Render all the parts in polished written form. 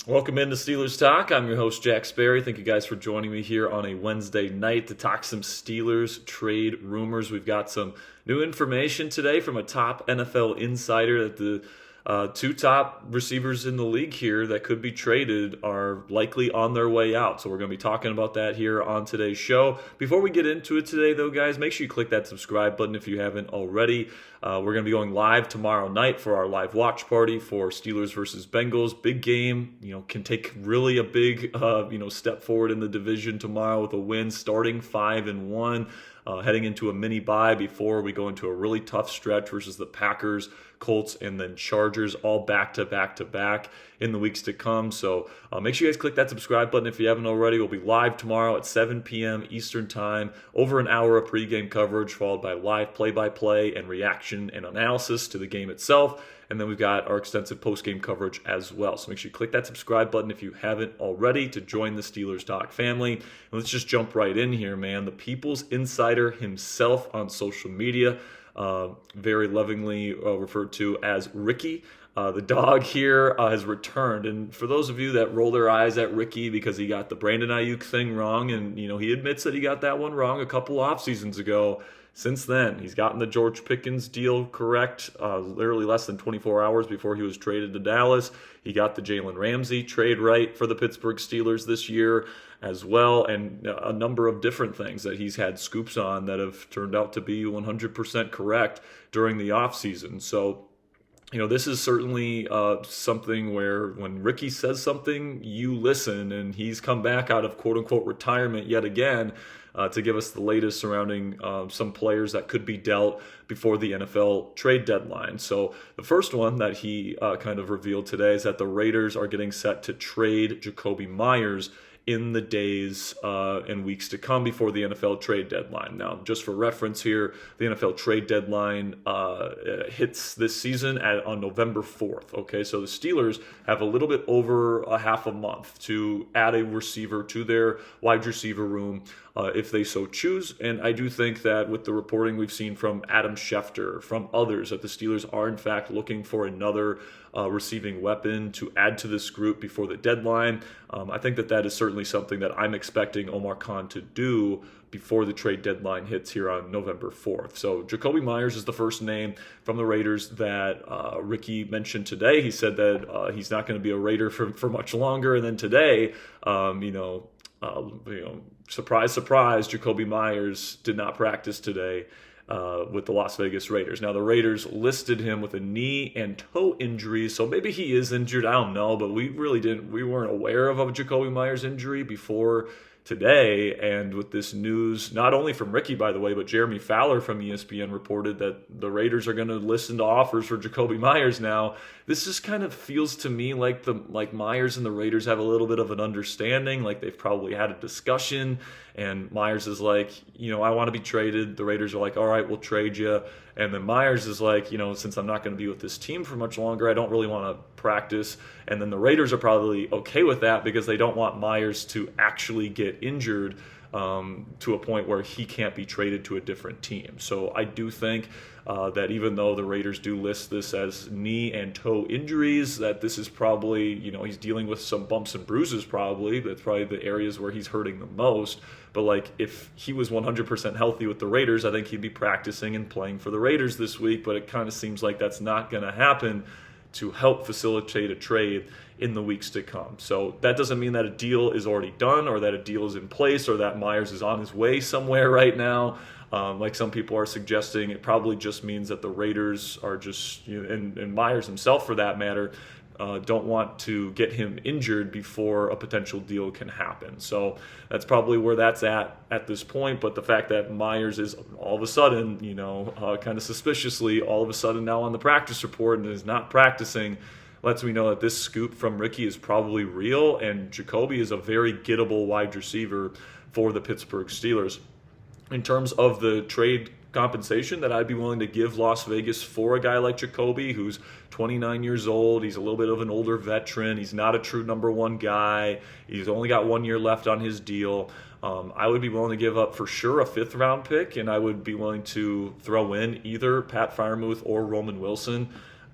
Welcome into Steelers Talk. I'm your host, Jack Sperry. Thank you guys for joining me here on a Wednesday night to talk some Steelers trade rumors. We've got some new information today from a top NFL insider that the two top receivers in the league here that could be traded are likely on their way out. So we're going to be talking about that here on today's show. Before we get into it today, though, guys, make sure you click that subscribe button if you haven't already. We're going to be going live tomorrow night for our live watch party for Steelers versus Bengals. Big game, can take really a big, step forward in the division tomorrow with a win, starting 5-1. Heading into a mini bye before we go into a really tough stretch versus the Packers, Colts, and then Chargers, all back-to-back in the weeks to come. So make sure you guys click that subscribe button if you haven't already. We'll be live tomorrow at 7 p.m. Eastern Time. Over an hour of pregame coverage, followed by live play-by-play and reaction and analysis to the game itself. And then we've got our extensive post-game coverage as well. So make sure you click that subscribe button if you haven't already to join the Steelers Talk family. And let's just jump right in here, man. The People's Insider himself on social media, very lovingly referred to as Ricky. The dog here has returned. And for those of you that roll their eyes at Ricky because he got the Brandon Ayuk thing wrong, and he admits that he got that one wrong a couple off seasons ago, since then, he's gotten the George Pickens deal correct literally less than 24 hours before he was traded to Dallas. He got the Jalen Ramsey trade right for the Pittsburgh Steelers this year as well, and a number of different things that he's had scoops on that have turned out to be 100% correct during the offseason. So, this is certainly something where when Ricky says something, you listen, and he's come back out of quote-unquote retirement yet again to give us the latest surrounding some players that could be dealt before the NFL trade deadline. So the first one that he kind of revealed today is that the Raiders are getting set to trade Jakobi Meyers in the days and weeks to come before the NFL trade deadline. Now, just for reference here, the NFL trade deadline hits this season on November 4th. Okay, so the Steelers have a little bit over a half a month to add a receiver to their wide receiver room if they so choose. And I do think that with the reporting we've seen from Adam Schefter, from others, that the Steelers are in fact looking for another receiving weapon to add to this group before the deadline. I think that is certainly something that I'm expecting Omar Khan to do before the trade deadline hits here on November 4th. So Jakobi Meyers is the first name from the Raiders that Ricky mentioned today. He said that he's not going to be a Raider for much longer. And then today, surprise, surprise, Jakobi Meyers did not practice today with the Las Vegas Raiders. Now, the Raiders listed him with a knee and toe injury, so maybe he is injured. I don't know, but we weren't aware of a Jakobi Meyers injury before today. And with this news, not only from Ricky, by the way, but Jeremy Fowler from ESPN reported that the Raiders are going to listen to offers for Jakobi Meyers now. This just kind of feels to me like Meyers and the Raiders have a little bit of an understanding, like they've probably had a discussion, and Meyers is like, I want to be traded. The Raiders are like, all right, we'll trade you. And then Meyers is like, since I'm not going to be with this team for much longer, I don't really want to practice. And then the Raiders are probably okay with that because they don't want Meyers to actually get injured to a point where he can't be traded to a different team. So I do think that even though the Raiders do list this as knee and toe injuries, that this is probably, he's dealing with some bumps and bruises probably. That's probably the areas where he's hurting the most. But if he was 100% healthy with the Raiders, I think he'd be practicing and playing for the Raiders this week. But it kind of seems like that's not going to happen to help facilitate a trade in the weeks to come. So that doesn't mean that a deal is already done or that a deal is in place or that Meyers is on his way somewhere right now. Like some people are suggesting, it probably just means that the Raiders are just, and Meyers himself for that matter, don't want to get him injured before a potential deal can happen. So that's probably where that's at this point. But the fact that Meyers is all of a sudden, kind of suspiciously, all of a sudden now on the practice report and is not practicing, lets me know that this scoop from Ricky is probably real, and Jakobi is a very gettable wide receiver for the Pittsburgh Steelers. In terms of the trade compensation that I'd be willing to give Las Vegas for a guy like Jakobi, who's 29 years old. He's a little bit of an older veteran. He's not a true number one guy. He's only got 1 year left on his deal. I would be willing to give up for sure a 5th round pick, and I would be willing to throw in either Pat Freiermuth or Roman Wilson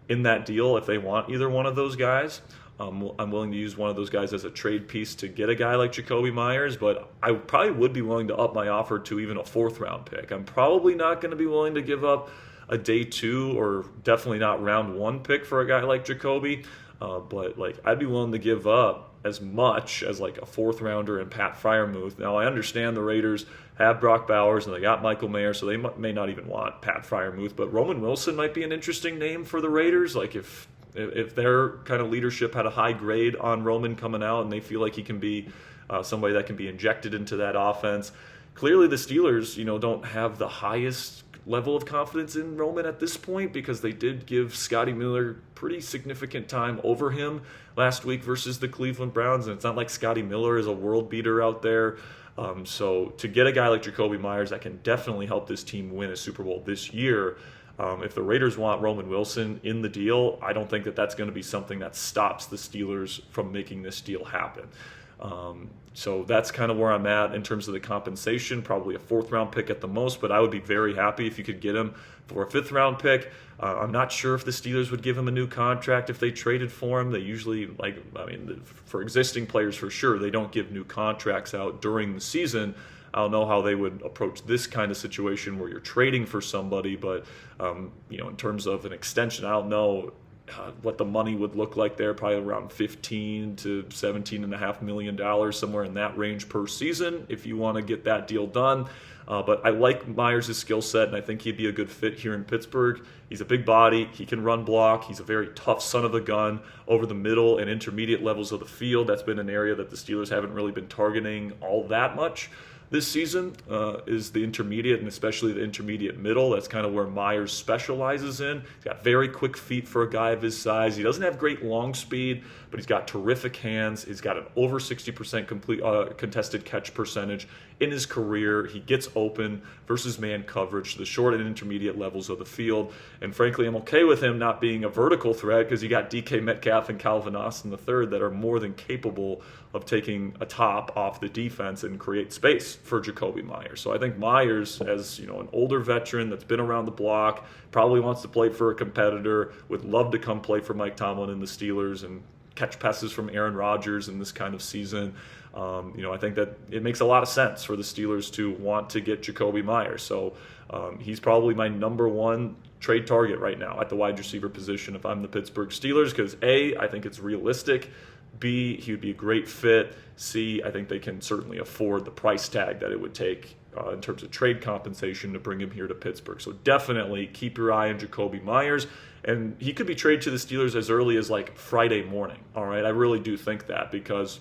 in that deal if they want either one of those guys. I'm willing to use one of those guys as a trade piece to get a guy like Jakobi Meyers, but I probably would be willing to up my offer to even a 4th-round pick. I'm probably not going to be willing to give up a day 2 or definitely not round 1 pick for a guy like Jakobi, but like I'd be willing to give up as much as like a 4th-rounder and Pat Freiermuth. Now I understand the Raiders have Brock Bowers and they got Michael Mayer, so they may not even want Pat Freiermuth, but Roman Wilson might be an interesting name for the Raiders. Like if their kind of leadership had a high grade on Roman coming out and they feel like he can be somebody that can be injected into that offense. Clearly the Steelers, don't have the highest level of confidence in Roman at this point because they did give Scotty Miller pretty significant time over him last week versus the Cleveland Browns, and it's not like Scotty Miller is a world beater out there. So to get a guy like Jakobi Meyers that can definitely help this team win a Super Bowl this year, if the Raiders want Roman Wilson in the deal, I don't think that that's going to be something that stops the Steelers from making this deal happen. So that's kind of where I'm at in terms of the compensation, probably a 4th-round pick at the most, but I would be very happy if you could get him for a 5th-round pick. I'm not sure if the Steelers would give him a new contract if they traded for him. They usually, for existing players for sure, they don't give new contracts out during the season. I don't know how they would approach this kind of situation where you're trading for somebody, but in terms of an extension, I don't know what the money would look like there, probably around $15 to $17.5 million, somewhere in that range per season if you want to get that deal done. But I like Myers' skill set, and I think he'd be a good fit here in Pittsburgh. He's a big body. He can run block. He's a very tough son of a gun over the middle and intermediate levels of the field. That's been an area that the Steelers haven't really been targeting all that much this season, is the intermediate and especially the intermediate middle. That's kind of where Myers specializes in. He's got very quick feet for a guy of his size. He doesn't have great long speed, but he's got terrific hands. He's got an over 60% complete contested catch percentage in his career. He gets open versus man coverage, the short and intermediate levels of the field. And frankly, I'm okay with him not being a vertical threat because you got DK Metcalf and Calvin Austin III that are more than capable of taking a top off the defense and create space for Jakobi Meyers. So I think Myers, as an older veteran that's been around the block, probably wants to play for a competitor, would love to come play for Mike Tomlin and the Steelers and catch passes from Aaron Rodgers in this kind of season. I think that it makes a lot of sense for the Steelers to want to get Jakobi Meyers. So he's probably my number 1 trade target right now at the wide receiver position if I'm the Pittsburgh Steelers because A, I think it's realistic. B, he would be a great fit. C, I think they can certainly afford the price tag that it would take in terms of trade compensation to bring him here to Pittsburgh. So definitely keep your eye on Jakobi Meyers. And he could be traded to the Steelers as early as like Friday morning. All right, I really do think that because,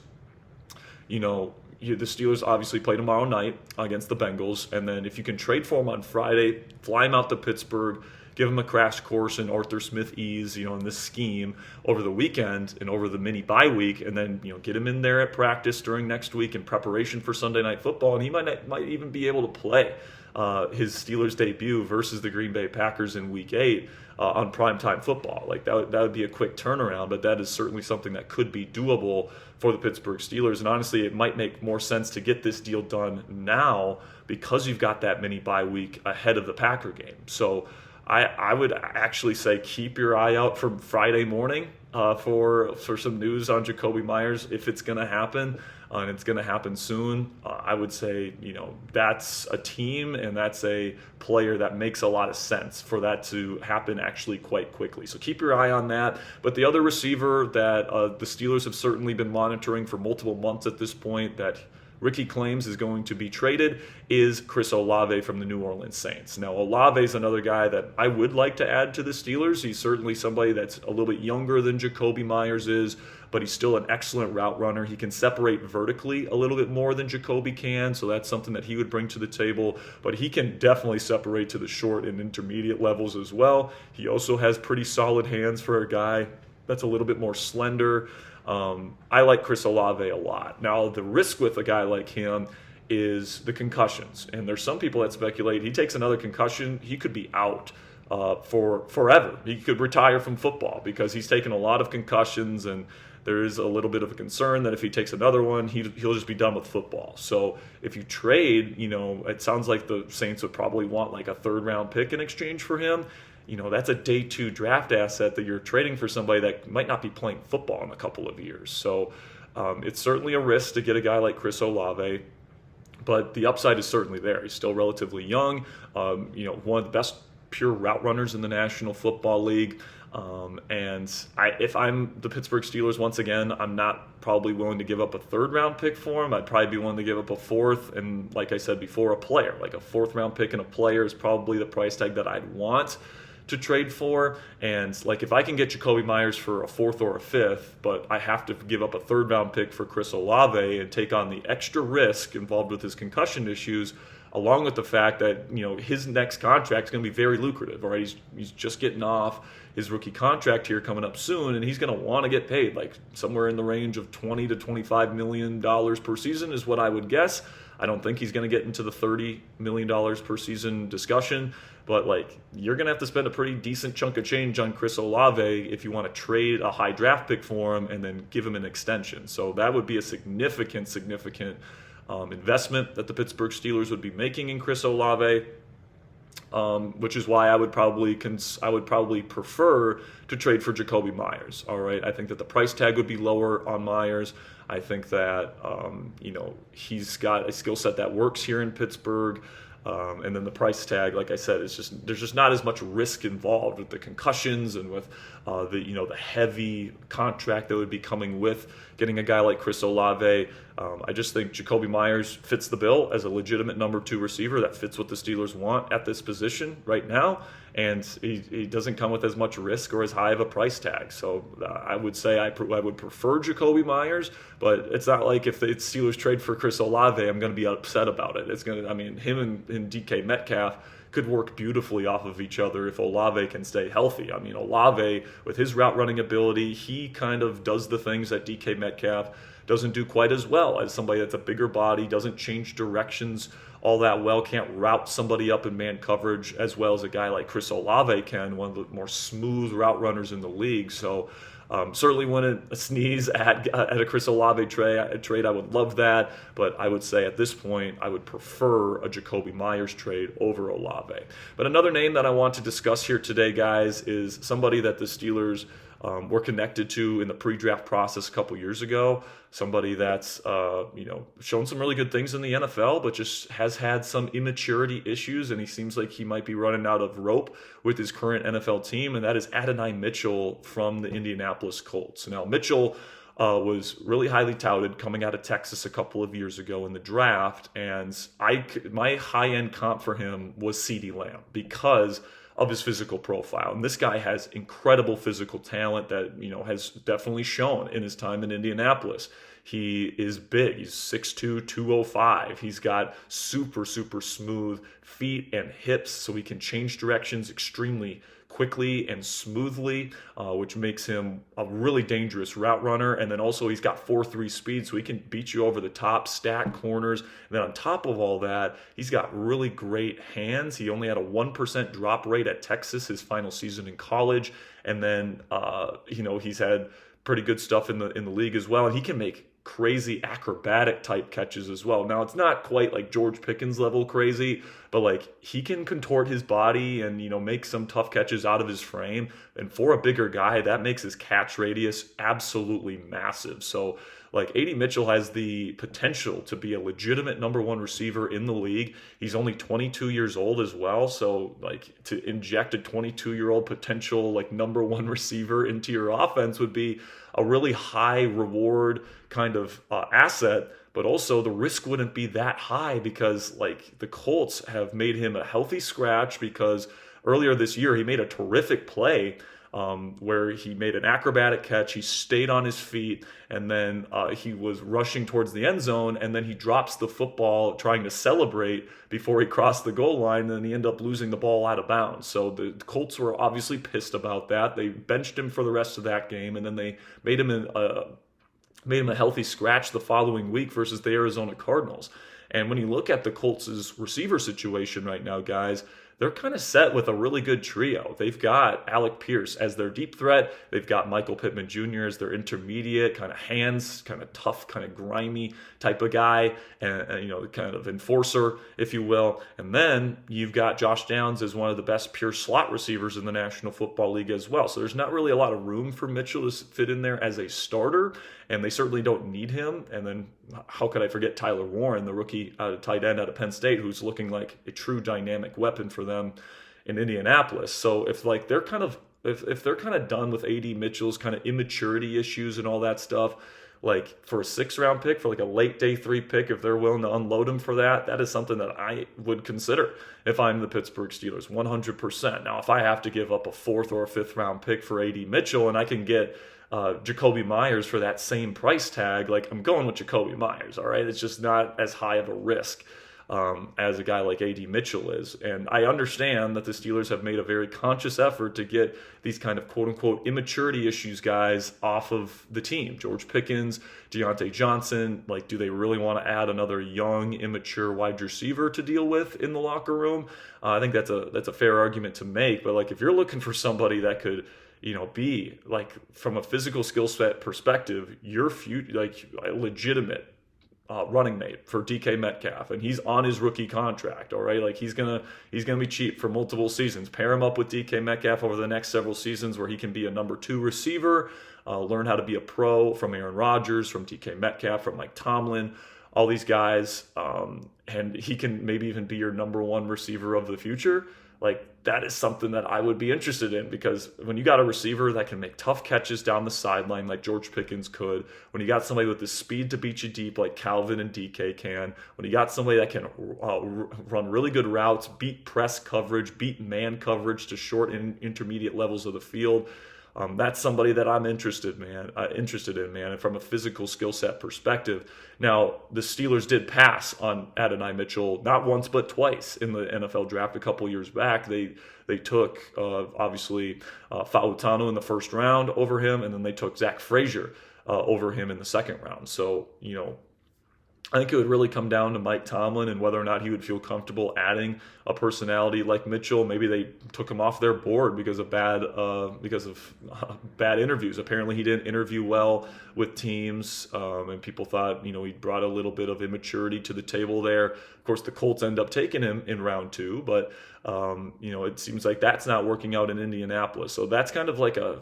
the Steelers obviously play tomorrow night against the Bengals. And then if you can trade for him on Friday, fly him out to Pittsburgh, give him a crash course in Arthur Smith ease, in this scheme over the weekend and over the mini bye week, and then get him in there at practice during next week in preparation for Sunday Night Football, and he might even be able to play his Steelers debut versus the Green Bay Packers in Week 8 on primetime football. Like that would be a quick turnaround, but that is certainly something that could be doable for the Pittsburgh Steelers. And honestly, it might make more sense to get this deal done now because you've got that mini bye week ahead of the Packer game. So I would actually say keep your eye out for Friday morning for some news on Jakobi Meyers if it's going to happen, and it's going to happen soon. I would say that's a team and that's a player that makes a lot of sense for that to happen actually quite quickly. So keep your eye on that. But the other receiver that the Steelers have certainly been monitoring for multiple months at this point that Ricky claims is going to be traded is Chris Olave from the New Orleans Saints. Now, Olave is another guy that I would like to add to the Steelers. He's certainly somebody that's a little bit younger than Jakobi Meyers is, but he's still an excellent route runner. He can separate vertically a little bit more than Jakobi can, so that's something that he would bring to the table. But he can definitely separate to the short and intermediate levels as well. He also has pretty solid hands for a guy that's a little bit more slender. I like Chris Olave a lot. Now, the risk with a guy like him is the concussions. And there's some people that speculate he takes another concussion, he could be out for forever. He could retire from football because he's taken a lot of concussions, and there is a little bit of a concern that if he takes another one, he'll just be done with football. So if you trade, it sounds like the Saints would probably want like a 3rd-round pick in exchange for him. that's a day 2 draft asset that you're trading for somebody that might not be playing football in a couple of years. So it's certainly a risk to get a guy like Chris Olave, but the upside is certainly there. He's still relatively young, one of the best pure route runners in the National Football League. If I'm the Pittsburgh Steelers, once again, I'm not probably willing to give up a 3rd-round pick for him. I'd probably be willing to give up a 4th, and like I said before, a player. Like a 4th-round pick and a player is probably the price tag that I'd want to trade for. And like if I can get Jakobi Meyers for a 4th or a 5th, but I have to give up a 3rd-round pick for Chris Olave and take on the extra risk involved with his concussion issues, along with the fact that his next contract is going to be very lucrative. All right, he's just getting off his rookie contract here coming up soon, and he's going to want to get paid like somewhere in the range of $20 to $25 million per season is what I would guess. I don't think he's going to get into the $30 million per season discussion, but like you're going to have to spend a pretty decent chunk of change on Chris Olave if you want to trade a high draft pick for him and then give him an extension. So that would be a significant investment that the Pittsburgh Steelers would be making in Chris Olave. Which is why I would probably prefer to trade for Jakobi Meyers. All right, I think that the price tag would be lower on Meyers. I think that he's got a skill set that works here in Pittsburgh. And then the price tag, like I said, there's just not as much risk involved with the concussions and with the heavy contract that would be coming with getting a guy like Chris Olave. I just think Jakobi Meyers fits the bill as a legitimate number 2 receiver that fits what the Steelers want at this position right now, and he doesn't come with as much risk or as high of a price tag. So I would say I would prefer Jakobi Meyers, but it's not like if the Steelers trade for Chris Olave, I'm going to be upset about it. Him and DK Metcalf could work beautifully off of each other if Olave can stay healthy. I mean, Olave, with his route running ability, he kind of does the things that DK Metcalf doesn't do quite as well as somebody that's a bigger body, doesn't change directions all that well, can't route somebody up in man coverage as well as a guy like Chris Olave can, one of the more smooth route runners in the league. So certainly wouldn't sneeze at a Chris Olave trade. I would love that, but I would say at this point I would prefer a Jakobi Meyers trade over Olave. But another name that I want to discuss here today, guys, is somebody that the Steelers were connected to in the pre-draft process a couple years ago. Somebody that's shown some really good things in the NFL, but just has had some immaturity issues, and he seems like he might be running out of rope with his current NFL team, and that is Adonai Mitchell from the Indianapolis Colts. Now, Mitchell was really highly touted coming out of Texas a couple of years ago in the draft, and my high-end comp for him was CeeDee Lamb because of his physical profile. And this guy has incredible physical talent that, has definitely shown in his time in Indianapolis. He is big. He's 6'2", 205. He's got super, super smooth feet and hips, so he can change directions extremely quickly and smoothly, which makes him a really dangerous route runner. And then also he's got 4.3 speed, so he can beat you over the top, stack corners. And then on top of all that, he's got really great hands. He only had a 1% drop rate at Texas his final season in college. And then, he's had pretty good stuff in the league as well. And he can make crazy acrobatic type catches as well. Now, it's not quite like George Pickens level crazy, but like he can contort his body and make some tough catches out of his frame. And for a bigger guy, that makes his catch radius absolutely massive. So like AD Mitchell has the potential to be a legitimate number 1 receiver in the league. He's only 22 years old as well. So like to inject a 22-year-old potential like number 1 receiver into your offense would be a really high reward kind of asset, but also the risk wouldn't be that high because like the Colts have made him a healthy scratch because earlier this year he made a terrific play where he made an acrobatic catch. He stayed on his feet, and then he was rushing towards the end zone, and then he drops the football trying to celebrate before he crossed the goal line, and then he ended up losing the ball out of bounds. So the Colts were obviously pissed about that. They benched him for the rest of that game, and then they made him a healthy scratch the following week versus the Arizona Cardinals. And when you look at the Colts' receiver situation right now, guys, they're kind of set with a really good trio. They've got Alec Pierce as their deep threat. They've got Michael Pittman Jr. as their intermediate, kind of hands, kind of tough, kind of grimy type of guy, and kind of enforcer, if you will. And then you've got Josh Downs as one of the best pure slot receivers in the National Football League as well. So there's not really a lot of room for Mitchell to fit in there as a starter, and they certainly don't need him. And then how could I forget Tyler Warren, the rookie tight end out of Penn State, who's looking like a true dynamic weapon for them in Indianapolis. So if they're kind of done with AD Mitchell's kind of immaturity issues and all that stuff, like for a 6th round pick, for like a late day 3 pick, if they're willing to unload him for that is something that I would consider if I'm the Pittsburgh Steelers, 100%. Now, if I have to give up a 4th or a 5th round pick for AD Mitchell and I can get Jakobi Meyers for that same price tag, like I'm going with Jakobi Meyers, all right? It's just not as high of a risk as a guy like AD Mitchell is. And I understand that the Steelers have made a very conscious effort to get these kind of quote-unquote immaturity issues guys off of the team. George Pickens, Deontay Johnson, like do they really want to add another young, immature wide receiver to deal with in the locker room? I think that's a fair argument to make. But like if you're looking for somebody that could be like from a physical skill set perspective, your future, like a legitimate running mate for DK Metcalf, and he's on his rookie contract. All right, like he's gonna be cheap for multiple seasons. Pair him up with DK Metcalf over the next several seasons, where he can be a number 2 receiver, learn how to be a pro from Aaron Rodgers, from DK Metcalf, from Mike Tomlin, all these guys, and he can maybe even be your number 1 receiver of the future. Like that is something that I would be interested in, because when you got a receiver that can make tough catches down the sideline like George Pickens could, when you got somebody with the speed to beat you deep like Calvin and DK can, when you got somebody that can run really good routes, beat press coverage, beat man coverage to short and intermediate levels of the field, that's somebody that I'm interested in, man, and from a physical skill set perspective. Now, the Steelers did pass on Adonai Mitchell not once but twice in the NFL draft a couple years back. They took, obviously, Fautanu in the 1st round over him, and then they took Zach Frazier over him in the 2nd round. So, I think it would really come down to Mike Tomlin and whether or not he would feel comfortable adding a personality like Mitchell. Maybe they took him off their board because of bad interviews. Apparently, he didn't interview well with teams, and people thought he brought a little bit of immaturity to the table there. Of course, the Colts end up taking him in round 2, but it seems like that's not working out in Indianapolis. So that's kind of like a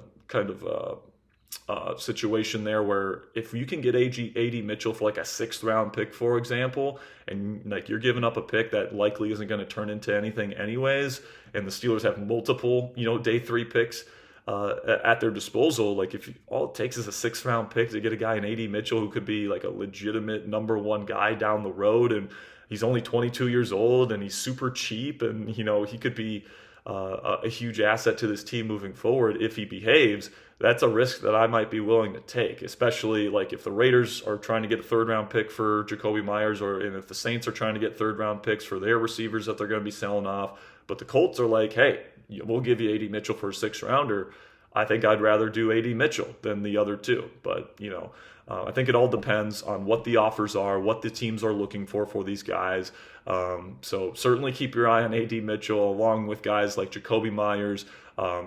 situation there where if you can get AD Mitchell for like a 6th round pick, for example, and like you're giving up a pick that likely isn't going to turn into anything anyways, and the Steelers have multiple day 3 picks at their disposal, like if all it takes is a 6th round pick to get a guy in AD Mitchell who could be like a legitimate number 1 guy down the road, and he's only 22 years old and he's super cheap, and he could be a huge asset to this team moving forward if he behaves. That's a risk that I might be willing to take, especially like if the Raiders are trying to get a 3rd round pick for Jakobi Meyers, and if the Saints are trying to get 3rd round picks for their receivers that they're going to be selling off, but the Colts are like, hey, we'll give you AD Mitchell for a 6th rounder. I think I'd rather do AD Mitchell than the other 2. But, I think it all depends on what the offers are, what the teams are looking for these guys. So certainly keep your eye on AD Mitchell, along with guys like Jakobi Meyers,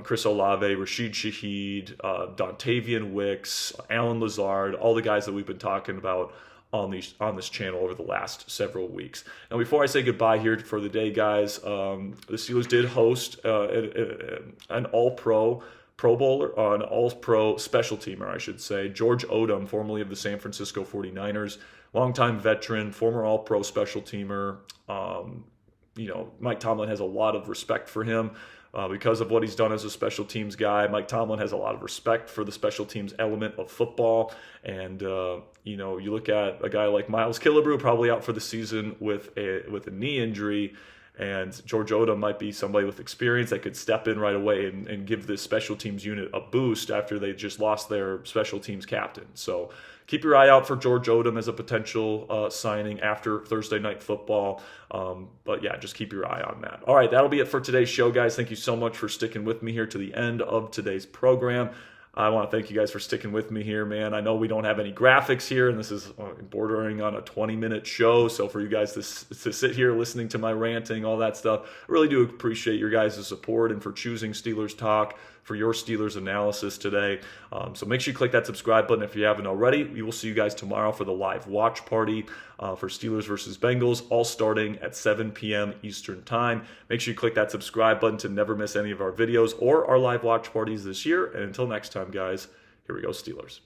Chris Olave, Rashid Shaheed, Dontavian Wicks, Alan Lazard, all the guys that we've been talking about on this channel over the last several weeks. Now, before I say goodbye here for the day, guys, the Steelers did host an All-Pro Bowler, an All-Pro special teamer, I should say, George Odom, formerly of the San Francisco 49ers, longtime veteran, former All-Pro special teamer. Mike Tomlin has a lot of respect for him because of what he's done as a special teams guy. Mike Tomlin has a lot of respect for the special teams element of football. And, you look at a guy like Miles Killebrew, probably out for the season with a knee injury. And George Odom might be somebody with experience that could step in right away and give this special teams unit a boost after they just lost their special teams captain. So keep your eye out for George Odom as a potential signing after Thursday Night Football. But yeah, just keep your eye on that. All right, that'll be it for today's show, guys. Thank you so much for sticking with me here to the end of today's program. I want to thank you guys for sticking with me here, man. I know we don't have any graphics here, and this is bordering on a 20-minute show. So for you guys to sit here listening to my ranting, all that stuff, I really do appreciate your guys' support and for choosing Steelers Talk for your Steelers analysis today. So make sure you click that subscribe button if you haven't already. We will see you guys tomorrow for the live watch party for Steelers versus Bengals, all starting at 7 p.m. Eastern Time. Make sure you click that subscribe button to never miss any of our videos or our live watch parties this year. And until next time, guys, here we go, Steelers.